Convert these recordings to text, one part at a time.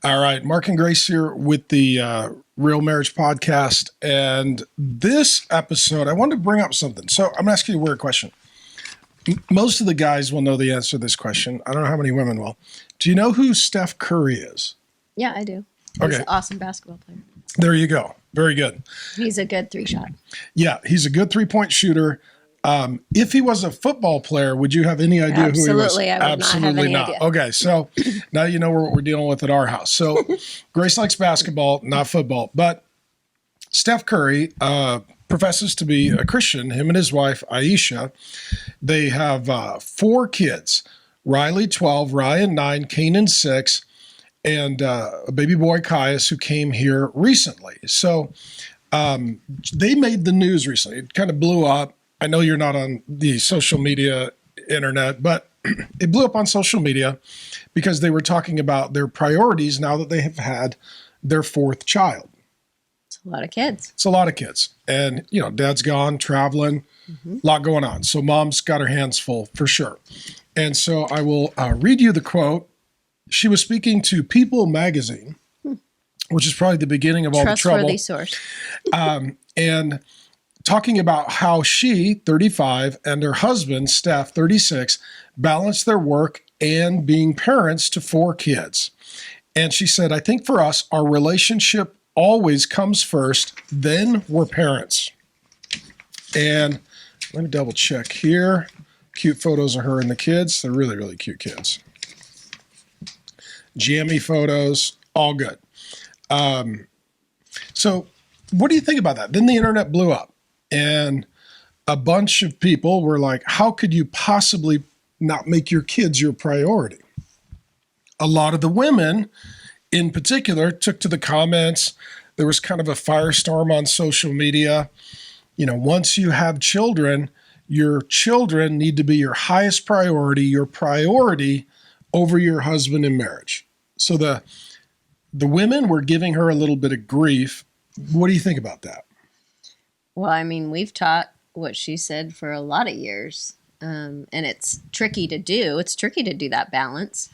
All right, Mark and Grace here with the Real Marriage Podcast. And this episode, I wanted to bring up something. So I'm going to ask you a weird question. Most of the guys will know the answer to this question. I don't know how many women will. Do you know who Steph Curry is? Yeah, I do. He's an awesome basketball player. There you go. Very good. He's a good three-shot. Yeah, he's a good three-point shooter. If he was a football player, would you have any idea who he was? Absolutely, I would not have any idea. Okay, so now you know what we're dealing with at our house. So Grace likes basketball, not football. But Steph Curry professes to be a Christian. Him and his wife, Aisha, they have 4 kids. Riley, 12, Ryan, 9, Kanan, 6, and a baby boy, Caius, who came here recently. So they made the news recently. It kind of blew up. I know you're not on the social media internet, but it blew up on social media because they were talking about their priorities now that they have had their 4th child. It's a lot of kids. It's a lot of kids. And, you know, dad's gone, traveling, a lot going on. So mom's got her hands full for sure. And so I will read you the quote. She was speaking to People magazine, which is probably the beginning of all the trouble. Trustworthy source. And talking about how she, 35, and her husband, Steph, 36, balance their work and being parents to 4 kids. And she said, I think for us, our relationship always comes first, then we're parents. And let me double check here. Cute photos of her and the kids. They're really, really cute kids. Jammy photos, all good. So what do you think about that? Then the internet blew up. And a bunch of people were like, how could you possibly not make your kids your priority? A lot of the women in particular took to the comments. There was kind of a firestorm on social media. You know, once you have children, your children need to be your highest priority, your priority over your husband in marriage. So the women were giving her a little bit of grief. What do you think about that? Well, I mean, we've taught what she said for a lot of years, and it's tricky to do. It's tricky to do that balance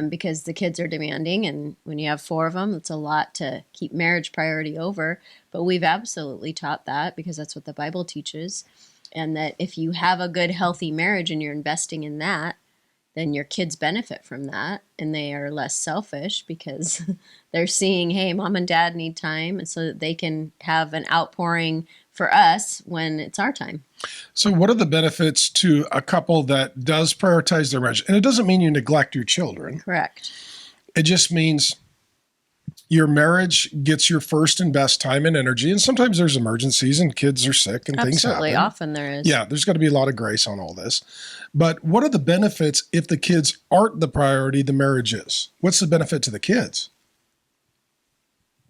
because the kids are demanding, and when you have 4 of them, it's a lot to keep marriage priority over. But we've absolutely taught that because that's what the Bible teaches, and that if you have a good, healthy marriage and you're investing in that, then your kids benefit from that, and they are less selfish because they're seeing, hey, mom and dad need time, and so that they can have an outpouring for us when it's our time. So what are the benefits to a couple that does prioritize their marriage? And it doesn't mean you neglect your children. Correct. It just means your marriage gets your first and best time and energy. And sometimes there's emergencies and kids are sick and things happen. Absolutely. Often there is. Yeah, there's got to be a lot of grace on all this. But what are the benefits if the kids aren't the priority, the marriage is? What's the benefit to the kids?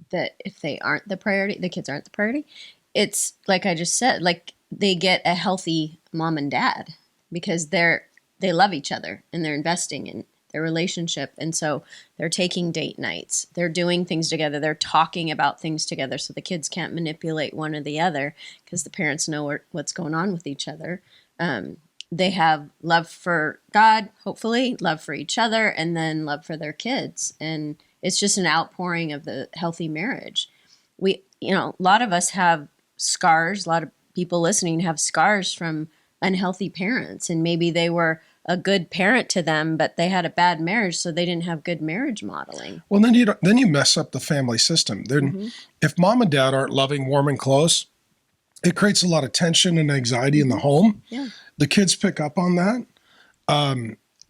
That if they aren't the priority, the kids aren't the priority. It's like I just said, like they get a healthy mom and dad because they love each other and they're investing in their relationship. And so they're taking date nights. They're doing things together. They're talking about things together so the kids can't manipulate one or the other because the parents know what's going on with each other. They have love for God, hopefully, love for each other, and then love for their kids. And it's just an outpouring of the healthy marriage. A lot of us have scars. A lot of people listening have scars from unhealthy parents, and maybe they were a good parent to them, but they had a bad marriage, so they didn't have good marriage modeling. Well, then you mess up the family system. Then, if mom and dad aren't loving, warm, and close, it creates a lot of tension and anxiety in the home. Yeah. The kids pick up on that,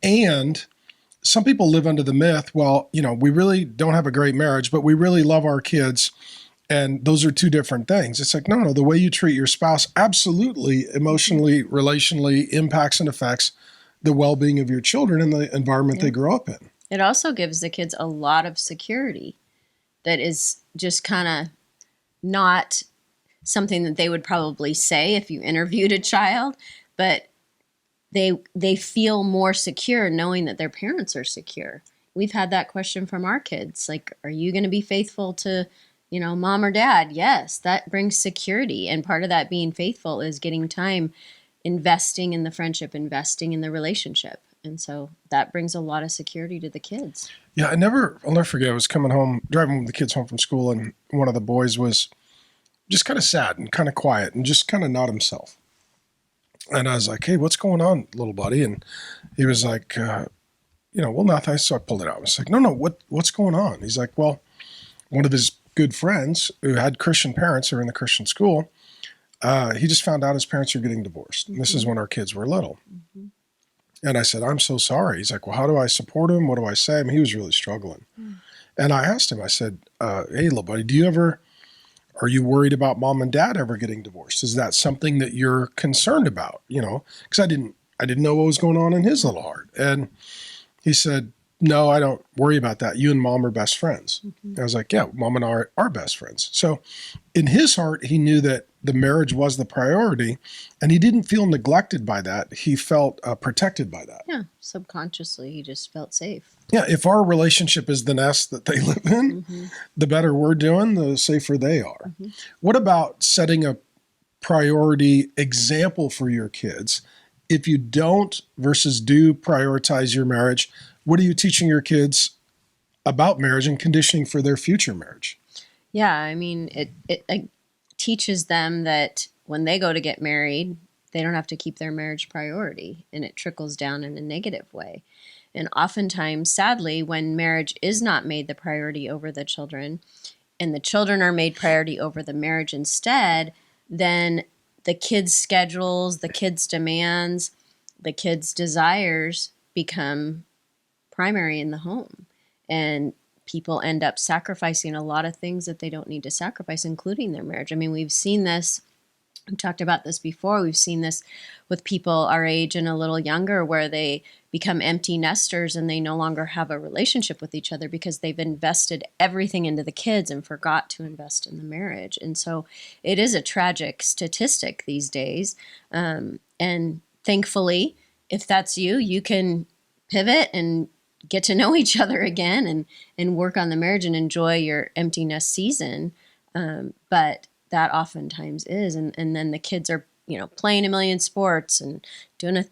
and some people live under the myth. Well, we really don't have a great marriage, but we really love our kids. And those are 2 different things. It's like, no, the way you treat your spouse absolutely emotionally, relationally impacts and affects the well-being of your children and the environment they grow up in. It also gives the kids a lot of security that is just kind of not something that they would probably say if you interviewed a child, but they feel more secure knowing that their parents are secure. We've had that question from our kids, like, are you going to be faithful to mom or dad? Yes, that brings security. And part of that being faithful is getting time, investing in the friendship, investing in the relationship. And so that brings a lot of security to the kids. Yeah, I'll never forget. I was coming home, driving the kids home from school, and one of the boys was just kind of sad and kind of quiet and just kind of not himself. And I was like, "Hey, what's going on, little buddy?" And he was like, well, nothing. So I pulled it out. I was like, no, what's going on? He's like, well, one of his good friends who had Christian parents who were in the Christian school, he just found out his parents are getting divorced. And this is when our kids were little. Mm-hmm. And I said, I'm so sorry. He's like, well, how do I support him? What do I say? I mean, he was really struggling. Mm. And I asked him, I said, hey, little buddy, are you worried about mom and dad ever getting divorced? Is that something that you're concerned about? Because I didn't know what was going on in his little heart. And he said, no, I don't worry about that. You and mom are best friends. Mm-hmm. I was like, yeah, mom and I are best friends. So in his heart, he knew that the marriage was the priority, and he didn't feel neglected by that. He felt protected by that. Yeah, subconsciously, he just felt safe. Yeah, if our relationship is the nest that they live in, mm-hmm. the better we're doing, the safer they are. Mm-hmm. What about setting a priority example for your kids? If you don't versus do prioritize your marriage, what are you teaching your kids about marriage and conditioning for their future marriage? Yeah, I mean, it teaches them that when they go to get married, they don't have to keep their marriage priority, and it trickles down in a negative way. And oftentimes, sadly, when marriage is not made the priority over the children, and the children are made priority over the marriage instead, then the kids' schedules, the kids' demands, the kids' desires become primary in the home. And people end up sacrificing a lot of things that they don't need to sacrifice, including their marriage. I mean, we've seen this. We've talked about this before. We've seen this with people our age and a little younger, where they become empty nesters and they no longer have a relationship with each other because they've invested everything into the kids and forgot to invest in the marriage. And so it is a tragic statistic these days. And thankfully, if that's you, you can pivot and get to know each other again and work on the marriage and enjoy your empty nest season. But that oftentimes is. And then the kids are, playing a million sports and doing a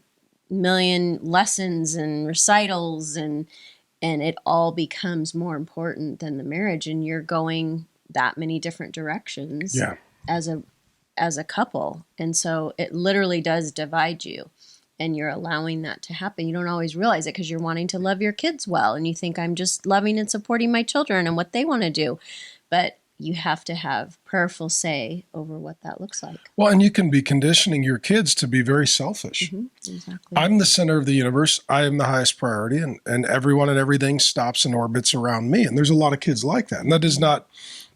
million lessons and recitals, and it all becomes more important than the marriage. And you're going that many different directions as a couple. And so it literally does divide you. And you're allowing that to happen. You don't always realize it because you're wanting to love your kids well. And you think, I'm just loving and supporting my children and what they want to do. But you have to have prayerful say over what that looks like. Well, and you can be conditioning your kids to be very selfish. Mm-hmm, exactly. I'm the center of the universe. I am the highest priority, and everyone and everything stops and orbits around me. And there's a lot of kids like that. And that is not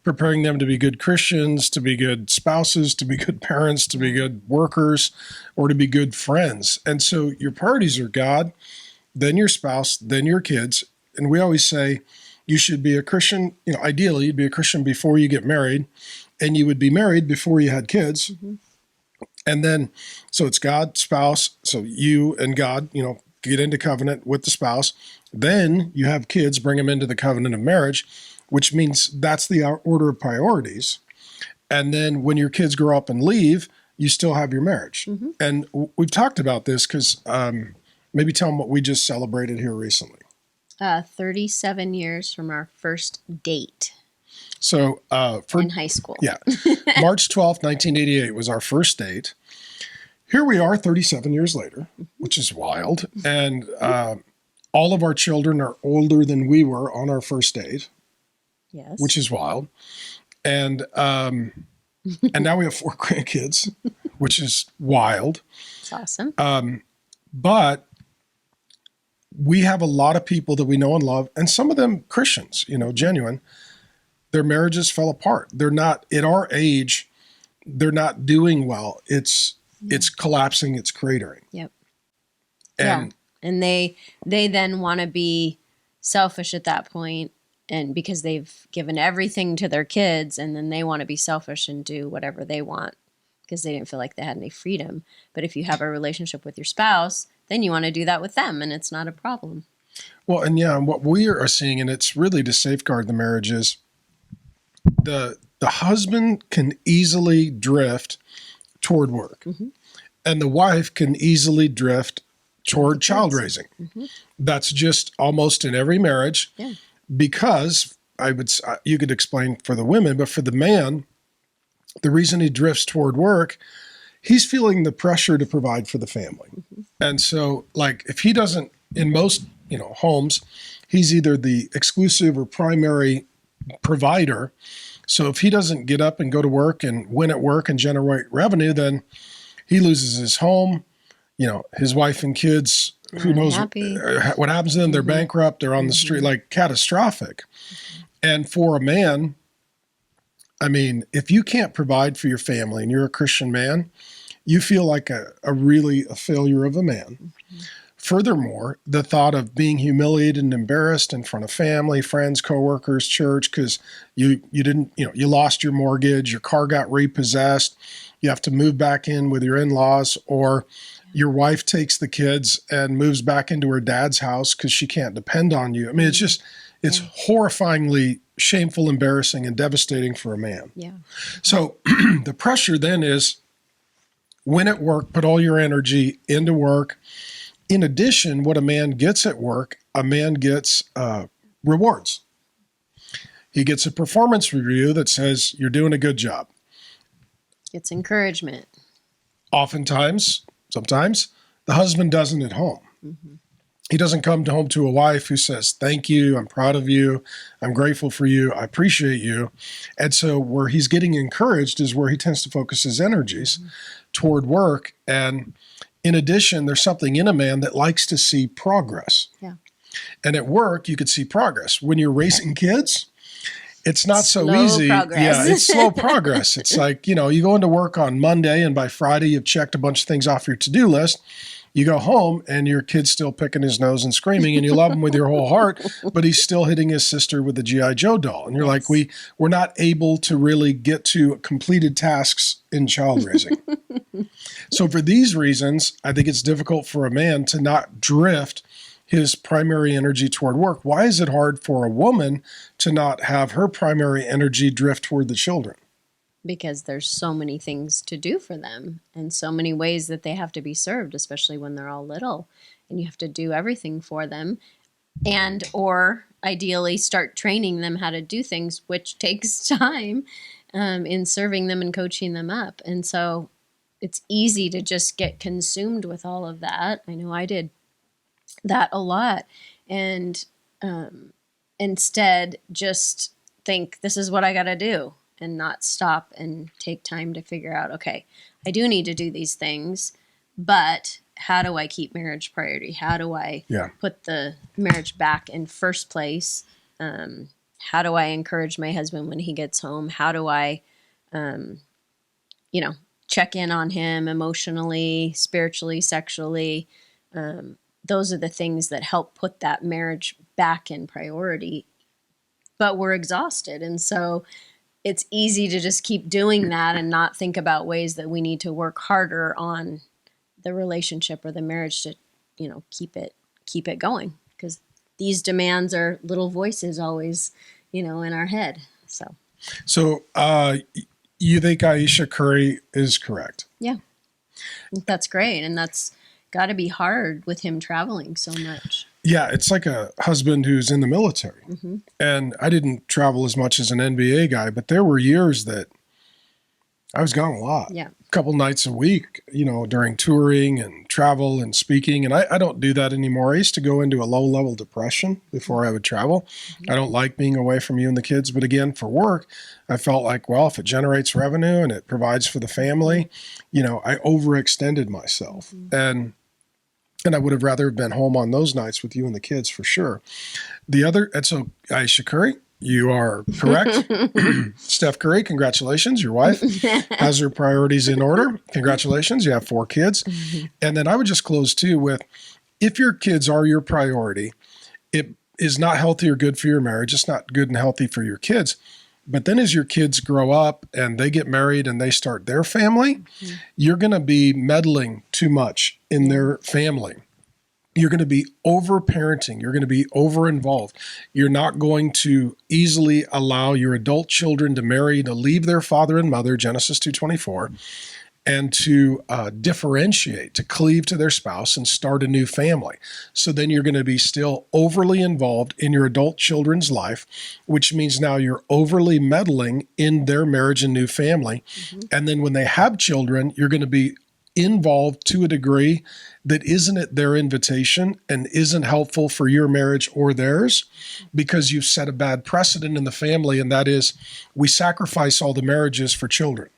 preparing them to be good Christians, to be good spouses, to be good parents, to be good workers, or to be good friends. And so your priorities are God, then your spouse, then your kids. And we always say you should be a Christian, ideally you'd be a Christian before you get married, and you would be married before you had kids. Mm-hmm. And then, so it's God, spouse, so you and God, get into covenant with the spouse. Then you have kids, bring them into the covenant of marriage, which means that's the order of priorities. And then when your kids grow up and leave, you still have your marriage. Mm-hmm. And we've talked about this because maybe tell them what we just celebrated here recently. 37 years from our first date. So in high school. Yeah. March 12th, 1988 was our first date. Here we are 37 years later, which is wild. And all of our children are older than we were on our first date. Yes. Which is wild. And and now we have 4 grandkids, which is wild. It's awesome. But we have a lot of people that we know and love, and some of them Christians, genuine. Their marriages fell apart. They're not, at our age, they're not doing well. It's collapsing, it's cratering. Yep. And they then want to be selfish at that point. And because they've given everything to their kids, and then they want to be selfish and do whatever they want because they didn't feel like they had any freedom. But if you have a relationship with your spouse, then you want to do that with them, and it's not a problem. Well, and what we are seeing, and it's really to safeguard the marriage, is the husband can easily drift toward work, mm-hmm. and the wife can easily drift toward child raising. That's just almost in every marriage. Yeah. Because you could explain for the women, but for the man, the reason he drifts toward work, he's feeling the pressure to provide for the family. And so, like, if he doesn't, in most, homes, he's either the exclusive or primary provider. So if he doesn't get up and go to work and win at work and generate revenue, then he loses his home, his wife and kids, who knows what happens to them. They're bankrupt. They're on the street, like catastrophic. And for a man, I mean, if you can't provide for your family and you're a Christian man, you feel like a failure of a man. Furthermore, the thought of being humiliated and embarrassed in front of family, friends, coworkers, church, because you lost your mortgage, your car got repossessed, you have to move back in with your in-laws, or your wife takes the kids and moves back into her dad's house because she can't depend on you. I mean, it's horrifyingly shameful, embarrassing, and devastating for a man. Yeah. So the pressure then is, win at work, put all your energy into work. In addition, what a man gets at work, a man gets rewards. He gets a performance review that says, you're doing a good job. It's encouragement. Sometimes, the husband doesn't at home. He doesn't come home to a wife who says, thank you, I'm proud of you, I'm grateful for you, I appreciate you. And so where he's getting encouraged is where he tends to focus his energies toward work. And in addition, there's something in a man that likes to see progress. Yeah. And at work, you could see progress. When you're raising kids, it's not so Slow easy. progress. Yeah, it's slow progress. It's like, you go into work on Monday and by Friday you've checked a bunch of things off your to-do list. You go home and your kid's still picking his nose and screaming and you love him with your whole heart, but he's still hitting his sister with the G.I. Joe doll. And you're like, we're not able to really get to completed tasks in child raising. So for these reasons, I think it's difficult for a man to not drift his primary energy toward work. Why is it hard for a woman to not have her primary energy drift toward the children? Because there's so many things to do for them and so many ways that they have to be served, especially when they're all little, and you have to do everything for them, and or ideally start training them how to do things, which takes time in serving them and coaching them up. And so it's easy to just get consumed with all of that. I know I did that a lot, and instead just think, this is what I got to do, and not stop and take time to figure out, okay, I do need to do these things, but how do I keep marriage priority? How do I put the marriage back in first place? How do I encourage my husband when he gets home? How do I, check in on him emotionally, spiritually, sexually? Those are the things that help put that marriage back in priority. But we're exhausted. And so it's easy to just keep doing that and not think about ways that we need to work harder on the relationship or the marriage to, keep it going. Because these demands are little voices always, in our head. So you think Aisha Curry is correct? Yeah, that's great. And that's got to be hard with him traveling so much. Yeah, it's like a husband who's in the military. And I didn't travel as much as an NBA guy, but there were years that I was gone a lot. Yeah. A couple nights a week, during touring and travel and speaking. And I don't do that anymore. I used to go into a low-level depression before I would travel. I don't like being away from you and the kids. But again, for work, I felt like, well, if it generates revenue and it provides for the family, I overextended myself. And I would have rather been home on those nights with you and the kids for sure. And so Aisha Curry, you are correct. Steph Curry, congratulations. Your wife has her priorities in order. Congratulations. You have 4 kids. And then I would just close too with, if your kids are your priority, it is not healthy or good for your marriage. It's not good and healthy for your kids. But then as your kids grow up and they get married and they start their family, you're going to be meddling too much in their family. You're going to be over-parenting. You're going to be over-involved. You're not going to easily allow your adult children to marry, to leave their father and mother, Genesis 2:24, and to differentiate, to cleave to their spouse and start a new family. So then you're going to be still overly involved in your adult children's life, which means now you're overly meddling in their marriage and new family. And then when they have children, you're going to be involved to a degree that isn't at their invitation and isn't helpful for your marriage or theirs, because you've set a bad precedent in the family, and that is we sacrifice all the marriages for children.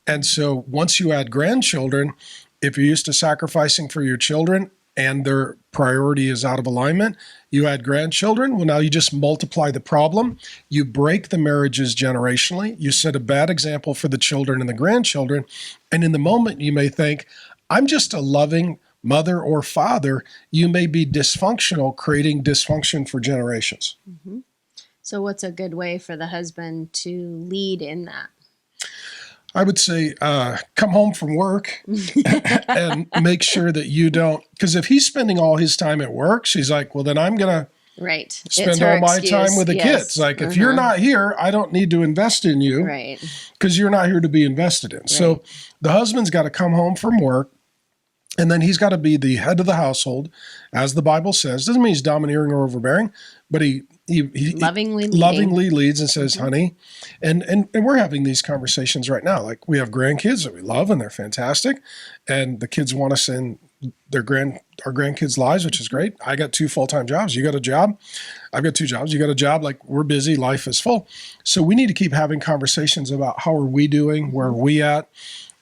And so once you add grandchildren, if you're used to sacrificing for your children and their priority is out of alignment, you add grandchildren, well, now you just multiply the problem. You break the marriages generationally. You set a bad example for the children and the grandchildren. And in the moment, you may think, I'm just a loving mother or father. You may be dysfunctional, creating dysfunction for generations. So what's a good way for the husband to lead in that? I would say come home from work and make sure that you don't, because if he's spending all his time at work, she's like, well, then I'm going to spend all my time with the kids. Like, if you're not here, I don't need to invest in you because you're not here to be invested in. So the husband's got to come home from work, and then he's got to be the head of the household, as the Bible says. Doesn't mean he's domineering or overbearing, but he lovingly leads and says, honey, and we're having these conversations right now. Like, we have grandkids that we love and they're fantastic, and the kids want us in our grandkids' lives, which is great. I got 2 full-time jobs. You got a job. I've got 2 jobs. You got a job. Like, we're busy. Life is full. So we need to keep having conversations about how are we doing? Where are we at?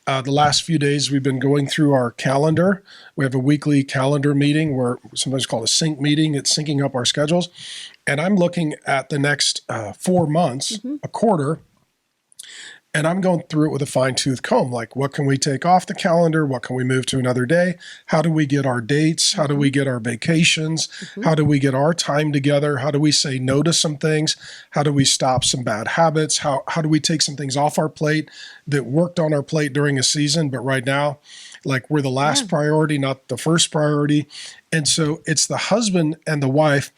The last few days, we've been going through our calendar. We have a weekly calendar meeting, where sometimes called a sync meeting. It's syncing up our schedules. And I'm looking at the next 4 months, a quarter, and I'm going through it with a fine-tooth comb. Like, what can we take off the calendar? What can we move to another day? How do we get our dates? How do we get our vacations? How do we get our time together? How do we say no to some things? How do we stop some bad habits? How do we take some things off our plate that worked on our plate during a season, but right now, like, we're the last priority, not the first priority? And so it's the husband and the wife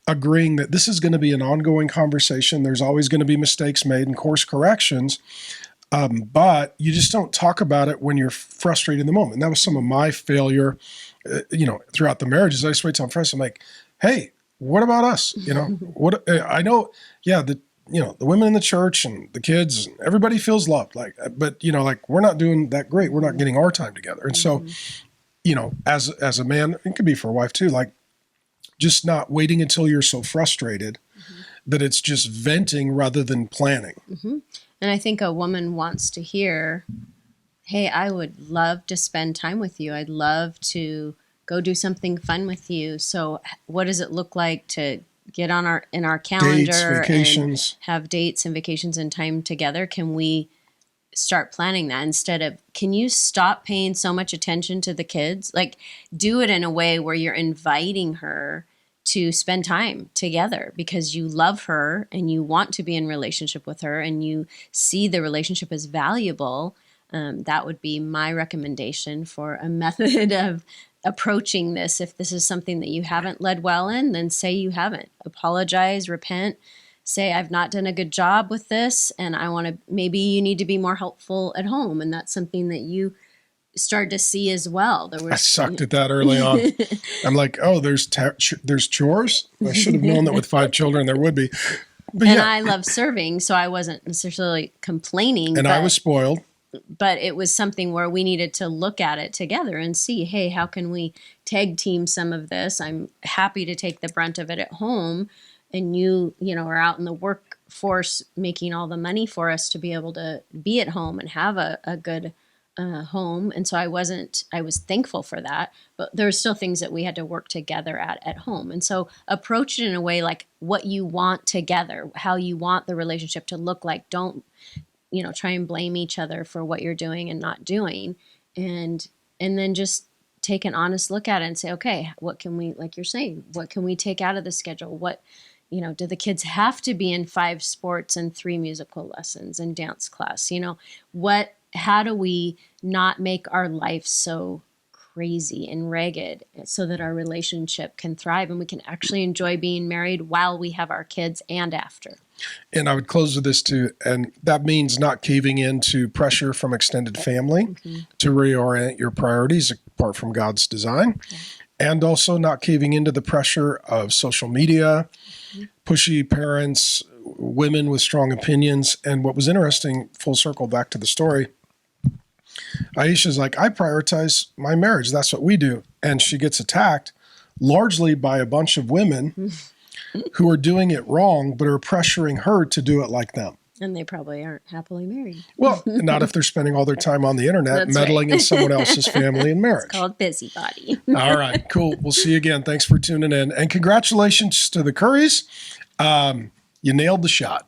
agreeing that this is going to be an ongoing conversation. There's always going to be mistakes made and course corrections, but you just don't talk about it when you're frustrated in the moment. And that was some of my failure, throughout the marriages. I just wait till I'm fresh. I'm like, hey, what about us? What I know, the women in the church and the kids, and everybody feels loved. Like, but like, we're not doing that great. We're not getting our time together. And so, as a man, it could be for a wife too. Like, just not waiting until you're so frustrated that it's just venting rather than planning. And I think a woman wants to hear, hey, I would love to spend time with you. I'd love to go do something fun with you. So what does it look like to get on in our calendar, dates, vacations, and have dates and vacations and time together? Can we start planning that instead of, can you stop paying so much attention to the kids? Like, do it in a way where you're inviting her to spend time together because you love her and you want to be in relationship with her and you see the relationship as valuable. That would be my recommendation for a method of approaching this. If this is something that you haven't led well in, then say you haven't. Apologize, repent, say, I've not done a good job with this, and maybe you need to be more helpful at home. And that's something that you start to see as well. I sucked at that early on. I'm like, oh, there's chores? I should have known that with 5 children there would be. But I love serving, so I wasn't necessarily complaining. And I was spoiled. But it was something where we needed to look at it together and see, hey, how can we tag team some of this? I'm happy to take the brunt of it at home. And you are out in the workforce making all the money for us to be able to be at home and have a good home. And so I was thankful for that, but there's still things that we had to work together at home. And so approach it in a way like what you want together, how you want the relationship to look like. Don't, try and blame each other for what you're doing and not doing. And then just take an honest look at it and say, okay, what can we, like you're saying, what can we take out of the schedule? What, do the kids have to be in 5 sports and 3 musical lessons and dance class? How do we not make our life so crazy and ragged so that our relationship can thrive and we can actually enjoy being married while we have our kids and after. And I would close with this too. And that means not caving into pressure from extended family to reorient your priorities apart from God's design. Yeah. And also not caving into the pressure of social media, pushy parents, women with strong opinions. And what was interesting, full circle back to the story, Aisha's like, I prioritize my marriage. That's what we do. And she gets attacked largely by a bunch of women who are doing it wrong, but are pressuring her to do it like them. And they probably aren't happily married. Well, not if they're spending all their time on the internet That's meddling right. in someone else's family and marriage. It's called busybody. All right, cool. We'll see you again. Thanks for tuning in. And congratulations to the Currys. You nailed the shot.